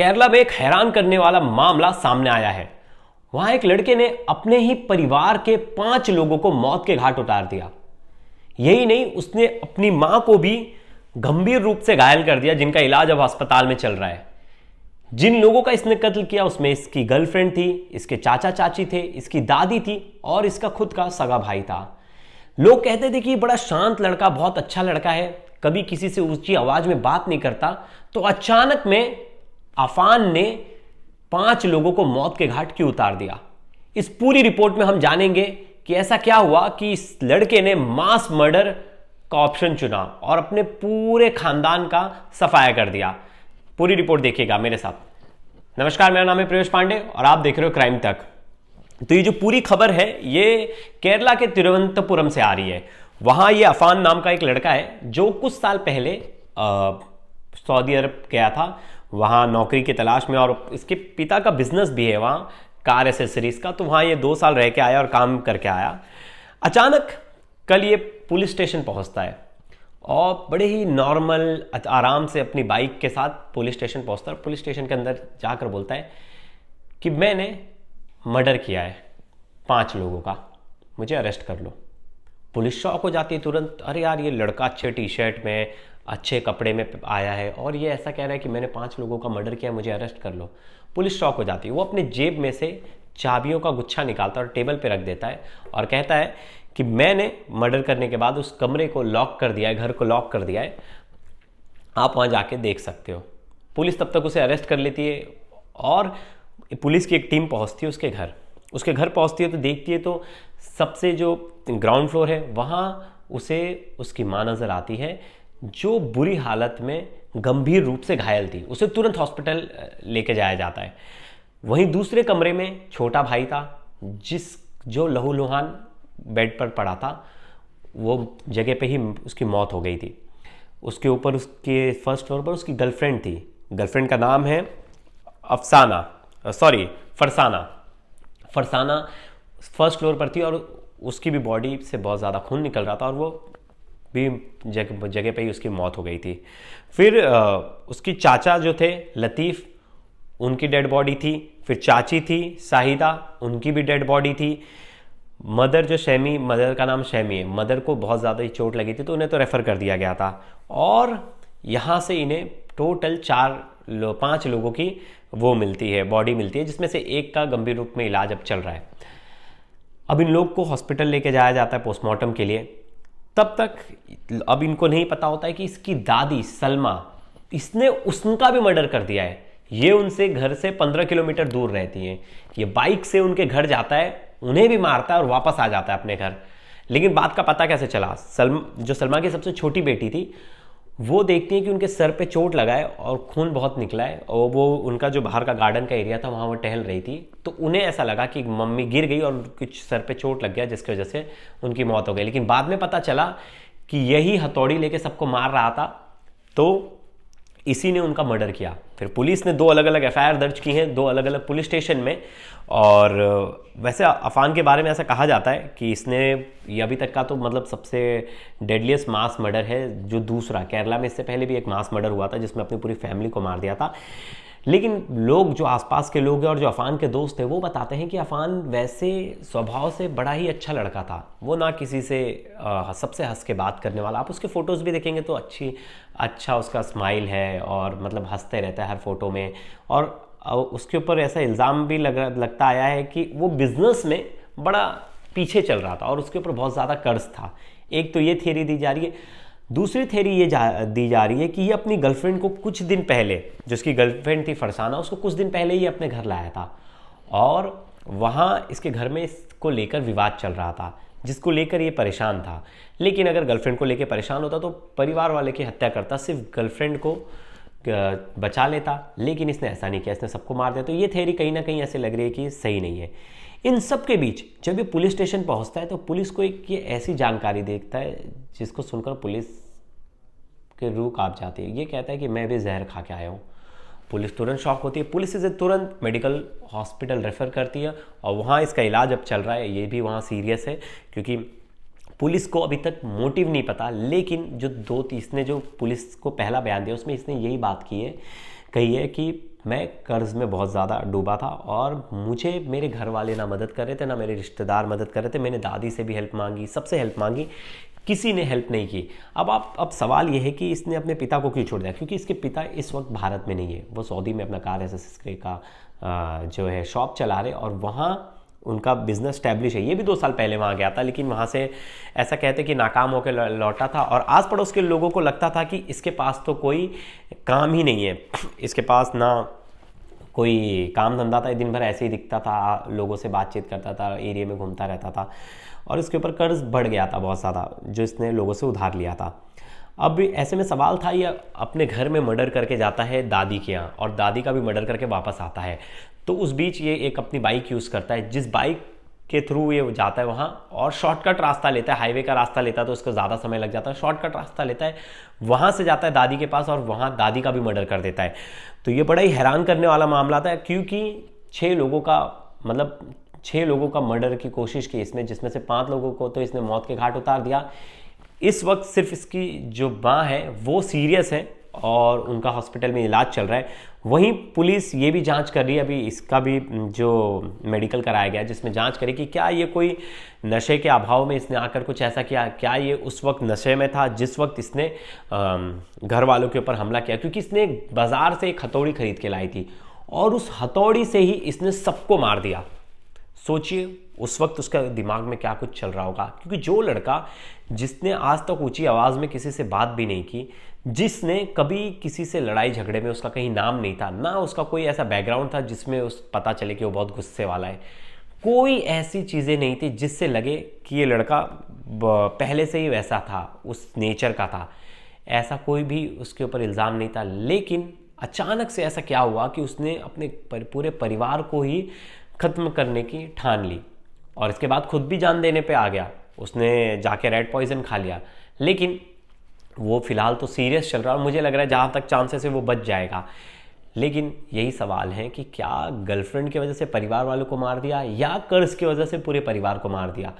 केरला में एक हैरान करने वाला मामला सामने आया है। वहां एक लड़के ने अपने ही परिवार के 5 लोगों को मौत के घाट उतार दिया। यही नहीं, उसने अपनी मां को भी गंभीर रूप से घायल कर दिया, जिनका इलाज अब अस्पताल में चल रहा है। जिन लोगों का इसने कत्ल किया उसमें इसकी गर्लफ्रेंड थी, इसके चाचा चाची थे, इसकी दादी थी और इसका खुद का सगा भाई था। लोग कहते थे कि बड़ा शांत लड़का, बहुत अच्छा लड़का है, कभी किसी से ऊंची आवाज में बात नहीं करता। तो अचानक में अफान ने 5 लोगों को मौत के घाट क्यों उतार दिया। इस पूरी रिपोर्ट में हम जानेंगे कि ऐसा क्या हुआ कि इस लड़के ने मास मर्डर का ऑप्शन चुना और अपने पूरे खानदान का सफाया कर दिया। पूरी रिपोर्ट देखिएगा मेरे साथ। नमस्कार, मेरा नाम है प्रवेश पांडे और आप देख रहे हो क्राइम तक। तो ये जो पूरी खबर है ये केरला के तिरुवनंतपुरम से आ रही है। वहां ये अफान नाम का एक लड़का है जो कुछ साल पहले सऊदी अरब गया था, वहां नौकरी की तलाश में, और इसके पिता का बिजनेस भी है वहां कार एसेसरीज का। तो वहां ये 2 साल रह के आया और काम करके आया। अचानक कल ये पुलिस स्टेशन पहुंचता है और बड़े ही नॉर्मल आराम से अपनी बाइक के साथ पुलिस स्टेशन पहुंचता है। पुलिस स्टेशन के अंदर जाकर बोलता है कि मैंने मर्डर किया है 5 लोगों का, मुझे अरेस्ट कर लो। पुलिस शॉक हो जाती है तुरंत, अरे यार ये लड़का अच्छे टी शर्ट में, अच्छे कपड़े में आया है और ये ऐसा कह रहा है कि मैंने 5 लोगों का मर्डर किया, मुझे अरेस्ट कर लो। पुलिस शॉक हो जाती है। वो अपने जेब में से चाबियों का गुच्छा निकालता है और टेबल पे रख देता है और कहता है कि मैंने मर्डर करने के बाद उस कमरे को लॉक कर दिया है, घर को लॉक कर दिया है, आप वहां जाके देख सकते हो। पुलिस तब तक उसे अरेस्ट कर लेती है और पुलिस की एक टीम पहुंचती है उसके घर पहुंचती है। तो देखती है तो सबसे जो ग्राउंड फ्लोर है वहां उसे उसकी मां नजर आती है, जो बुरी हालत में गंभीर रूप से घायल थी। उसे तुरंत हॉस्पिटल लेके जाया जाता है। वहीं दूसरे कमरे में छोटा भाई था, जो लहूलुहान बेड पर पड़ा था, वो जगह पे ही उसकी मौत हो गई थी। उसके ऊपर उसके फर्स्ट फ्लोर पर उसकी गर्लफ्रेंड थी। गर्लफ्रेंड का नाम है फरसाना फर्स्ट फ्लोर पर थी और उसकी भी बॉडी से बहुत ज़्यादा खून निकल रहा था और वो भी जगह पे ही उसकी मौत हो गई थी। फिर उसकी चाचा जो थे लतीफ़, उनकी डेड बॉडी थी। फिर चाची थी शाहिदा, उनकी भी डेड बॉडी थी। मदर जो शैमी, मदर का नाम शैमी है, मदर को बहुत ज़्यादा ही चोट लगी थी तो उन्हें तो रेफ़र कर दिया गया था। और यहाँ से इन्हें टोटल 5 लोगों की वो मिलती है, बॉडी मिलती है, जिसमें से एक का गंभीर रूप में इलाज अब चल रहा है। अब इन लोग को हॉस्पिटल लेके जाया जाता है पोस्टमार्टम के लिए। तब तक अब इनको नहीं पता होता है कि इसकी दादी सलमा, इसने उसका भी मर्डर कर दिया है। ये उनसे घर से 15 किलोमीटर दूर रहती हैं। ये बाइक से उनके घर जाता है, उन्हें भी मारता है और वापस आ जाता है अपने घर। लेकिन बात का पता कैसे चला? जो सलमा की सबसे छोटी बेटी थी वो देखती है कि उनके सर पे चोट लगा है और खून बहुत निकला है, और वो उनका जो बाहर का गार्डन का एरिया था वहाँ वो टहल रही थी। तो उन्हें ऐसा लगा कि मम्मी गिर गई और कुछ सर पे चोट लग गया जिसकी वजह से उनकी मौत हो गई। लेकिन बाद में पता चला कि यही हथौड़ी लेके सबको मार रहा था, तो इसी ने उनका मर्डर किया। फिर पुलिस ने 2 अलग अलग एफआईआर दर्ज की हैं 2 अलग अलग पुलिस स्टेशन में। और वैसे अफान के बारे में ऐसा कहा जाता है कि इसने ये अभी तक का तो मतलब सबसे डेडलिएस्ट मास मर्डर है। जो दूसरा केरला में इससे पहले भी एक मास मर्डर हुआ था जिसमें अपनी पूरी फैमिली को मार दिया था। लेकिन लोग, जो आसपास के लोग हैं और जो अफान के दोस्त हैं, वो बताते हैं कि अफान वैसे स्वभाव से बड़ा ही अच्छा लड़का था। वो ना किसी से सबसे हंस के बात करने वाला। आप उसके फ़ोटोज़ भी देखेंगे तो अच्छा उसका स्माइल है और मतलब हंसते रहता है हर फोटो में। और उसके ऊपर ऐसा इल्ज़ाम भी लगता आया है कि वो बिज़नेस में बड़ा पीछे चल रहा था और उसके ऊपर बहुत ज़्यादा कर्ज था। एक तो ये थियरी दी जा रही है। दूसरी थ्योरी ये दी जा रही है कि ये अपनी गर्लफ्रेंड को कुछ दिन पहले, जिसकी गर्लफ्रेंड थी फरसाना, उसको कुछ दिन पहले ही अपने घर लाया था और वहाँ इसके घर में इसको लेकर विवाद चल रहा था, जिसको लेकर ये परेशान था। लेकिन अगर गर्लफ्रेंड को लेकर परेशान होता तो परिवार वाले की हत्या करता, सिर्फ गर्लफ्रेंड को बचा लेता। लेकिन इसने ऐसा नहीं किया, इसने सबको मार दिया। तो ये थ्योरी कहीं ना कहीं ऐसे लग रही है कि सही नहीं है। इन सब के बीच जब ये पुलिस स्टेशन पहुंचता है तो पुलिस को एक ये ऐसी जानकारी देता है जिसको सुनकर पुलिस के रूह कांप जाती है। ये कहता है कि मैं भी जहर खा के आया हूँ। पुलिस तुरंत शॉक होती है। पुलिस इसे तुरंत मेडिकल हॉस्पिटल रेफ़र करती है और वहाँ इसका इलाज अब चल रहा है। ये भी वहाँ सीरियस है क्योंकि पुलिस को अभी तक मोटिव नहीं पता। लेकिन जो इसने जो पुलिस को पहला बयान दिया उसमें इसने यही बात कही है कि मैं कर्ज में बहुत ज़्यादा डूबा था और मुझे मेरे घर वाले ना मदद कर रहे थे, ना मेरे रिश्तेदार मदद कर रहे थे। मैंने दादी से भी हेल्प मांगी, सबसे हेल्प मांगी, किसी ने हेल्प नहीं की। अब सवाल ये है कि इसने अपने पिता को क्यों छोड़ दिया, क्योंकि इसके पिता इस वक्त भारत में नहीं है, वो सऊदी में अपना कार एसेसरी का जो है शॉप चला रहे और वहाँ उनका बिजनेस स्टैब्लिश है। ये भी 2 साल पहले वहाँ गया था, लेकिन वहाँ से ऐसा कहते कि नाकाम होकर लौटा था और आस पड़ोस के लोगों को लगता था कि इसके पास तो कोई काम ही नहीं है, इसके पास ना कोई काम धंधा था, दिन भर ऐसे ही दिखता था, लोगों से बातचीत करता था, एरिया में घूमता रहता था और इसके ऊपर कर्ज बढ़ गया था बहुत ज़्यादा, जो इसने लोगों से उधार लिया था। अब ऐसे में सवाल था, ये अपने घर में मर्डर करके जाता है दादी के यहाँ और दादी का भी मर्डर करके वापस आता है, तो उस बीच ये एक अपनी बाइक यूज़ करता है, जिस बाइक के थ्रू ये जाता है वहाँ और शॉर्टकट रास्ता लेता है। हाईवे का रास्ता लेता है तो उसको ज़्यादा समय लग जाता है, शॉर्टकट रास्ता लेता है, वहाँ से जाता है दादी के पास और वहाँ दादी का भी मर्डर कर देता है। तो ये बड़ा ही हैरान करने वाला मामला था, क्योंकि 6 लोगों का मर्डर की कोशिश की इसमें, जिसमें से 5 लोगों को तो इसने मौत के घाट उतार दिया। इस वक्त सिर्फ इसकी जो माँ है वो सीरियस है और उनका हॉस्पिटल में इलाज चल रहा है। वहीं पुलिस ये भी जांच कर रही है, अभी इसका भी जो मेडिकल कराया गया जिसमें जांच करी कि क्या ये कोई नशे के अभाव में इसने आकर कुछ ऐसा किया, क्या ये उस वक्त नशे में था जिस वक्त इसने घर वालों के ऊपर हमला किया, क्योंकि इसने बाजार से एक हथौड़ी खरीद के लाई थी और उस हथौड़ी से ही इसने सबको मार दिया। सोचिए उस वक्त उसका दिमाग में क्या कुछ चल रहा होगा, क्योंकि जो लड़का जिसने आज तक ऊंची आवाज़ में किसी से बात भी नहीं की, जिसने कभी किसी से लड़ाई झगड़े में उसका कहीं नाम नहीं था, ना उसका कोई ऐसा बैकग्राउंड था जिसमें उस पता चले कि वो बहुत गुस्से वाला है, कोई ऐसी चीज़ें नहीं थी जिससे लगे कि ये लड़का पहले से ही वैसा था, उस नेचर का था, ऐसा कोई भी उसके ऊपर इल्ज़ाम नहीं था। लेकिन अचानक से ऐसा क्या हुआ कि उसने अपने पूरे परिवार को ही ख़त्म करने की ठान ली और इसके बाद खुद भी जान देने पे आ गया। उसने जाके रेड पॉइजन खा लिया, लेकिन वो फिलहाल तो सीरियस चल रहा है और मुझे लग रहा है जहाँ तक चांसेस है वो बच जाएगा। लेकिन यही सवाल है कि क्या गर्लफ्रेंड की वजह से परिवार वालों को मार दिया या कर्ज की वजह से पूरे परिवार को मार दिया।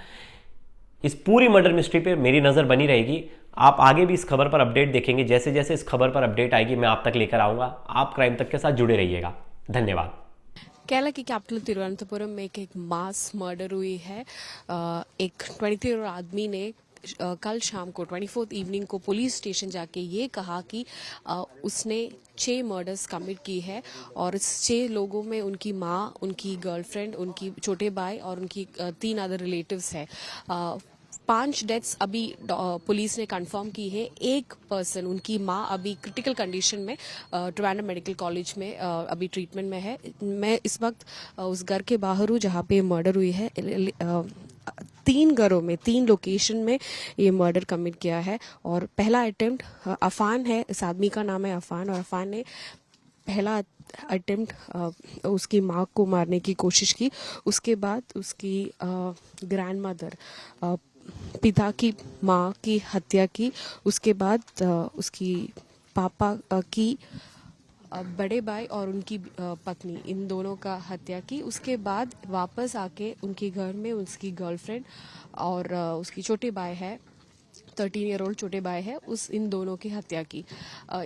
इस पूरी मर्डर मिस्ट्री पे मेरी नज़र बनी रहेगी। आप आगे भी इस खबर पर अपडेट देखेंगे, जैसे जैसे इस खबर पर अपडेट आएगी मैं आप तक लेकर आऊँगा। आप क्राइम तक के साथ जुड़े रहिएगा। धन्यवाद। केरला की कैपिटल तिरुवनंतपुरम में एक मास मर्डर हुई है। एक 23 आदमी ने कल शाम को 24th इवनिंग को पुलिस स्टेशन जाके ये कहा कि उसने 6 मर्डर्स कमिट की है और इस 6 लोगों में उनकी माँ, उनकी गर्लफ्रेंड, उनकी छोटे भाई और उनकी 3 अदर रिलेटिव्स है। 5 डेथ्स अभी पुलिस ने कंफर्म की है। एक पर्सन, उनकी माँ, अभी क्रिटिकल कंडीशन में ट्रिवेंड्रम मेडिकल कॉलेज में अभी ट्रीटमेंट में है। मैं इस वक्त उस घर के बाहर हूँ जहाँ पे मर्डर हुई है। 3 घरों में 3 लोकेशन में ये मर्डर कमिट किया है और पहला अटेम्प्ट अफान है, इस आदमी का नाम है अफान, और अफान ने पहला अटेम्प्ट उसकी माँ को मारने की कोशिश की। उसके बाद उसकी ग्रैंड मदर, पिता की माँ की हत्या की। उसके बाद उसकी पापा की बड़े भाई और उनकी पत्नी, इन दोनों का हत्या की। उसके बाद वापस आके उनके घर में उसकी गर्लफ्रेंड और उसकी छोटे भाई है, 13 ईयर ओल्ड छोटे भाई है, इन दोनों की हत्या की।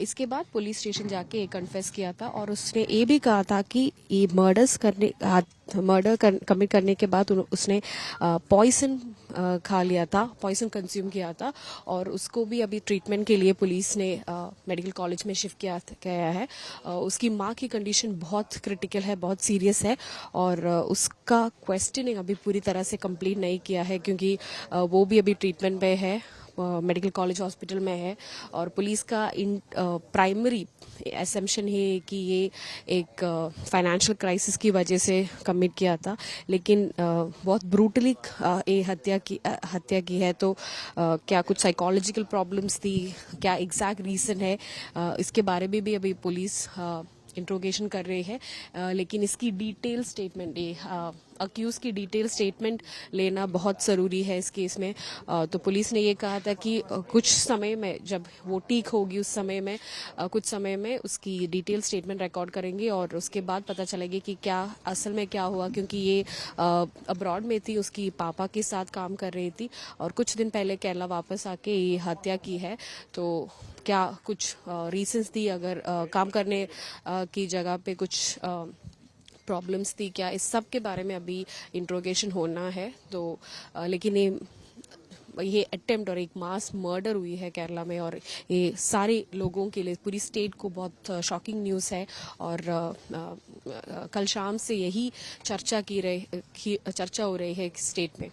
इसके बाद पुलिस स्टेशन जाके ये कन्फेस किया था और उसने ये भी कहा था कि ये मर्डर कमिट करने के बाद उसने पॉइजन खा लिया था, पॉइजन कंज्यूम किया था और उसको भी अभी ट्रीटमेंट के लिए पुलिस ने मेडिकल कॉलेज में शिफ्ट किया गया है। उसकी माँ की कंडीशन बहुत क्रिटिकल है, बहुत सीरियस है और उसका क्वेश्चनिंग अभी पूरी तरह से कंप्लीट नहीं किया है क्योंकि वो भी अभी ट्रीटमेंट में है, मेडिकल कॉलेज हॉस्पिटल में है। और पुलिस का प्राइमरी असम्पशन है कि ये एक फाइनेंशियल क्राइसिस की वजह से कमिट किया था, लेकिन बहुत ब्रूटली ये हत्या की है। तो क्या कुछ साइकोलॉजिकल प्रॉब्लम्स थी, क्या एग्जैक्ट रीजन है, इसके बारे में भी अभी पुलिस इंट्रोगेशन कर रही है। लेकिन इसकी डिटेल स्टेटमेंट, अक्यूज की डिटेल स्टेटमेंट लेना बहुत ज़रूरी है इस केस में। तो पुलिस ने ये कहा था कि कुछ समय में, जब वो ठीक होगी उस समय में, कुछ समय में उसकी डिटेल स्टेटमेंट रिकॉर्ड करेंगे और उसके बाद पता चलेगी कि क्या असल में क्या हुआ, क्योंकि ये अब्रॉड में थी, उसकी पापा के साथ काम कर रही थी और कुछ दिन पहले केरला वापस आके ये हत्या की है। तो क्या कुछ रीजंस थी, अगर काम करने की जगह पे कुछ प्रॉब्लम्स थी क्या, इस सब के बारे में अभी इंट्रोगेशन होना है। तो लेकिन ये अटेम्प्ट और एक मास मर्डर हुई है केरला में, और ये सारे लोगों के लिए, पूरी स्टेट को बहुत शॉकिंग न्यूज़ है। और कल शाम से यही चर्चा हो रही है स्टेट में।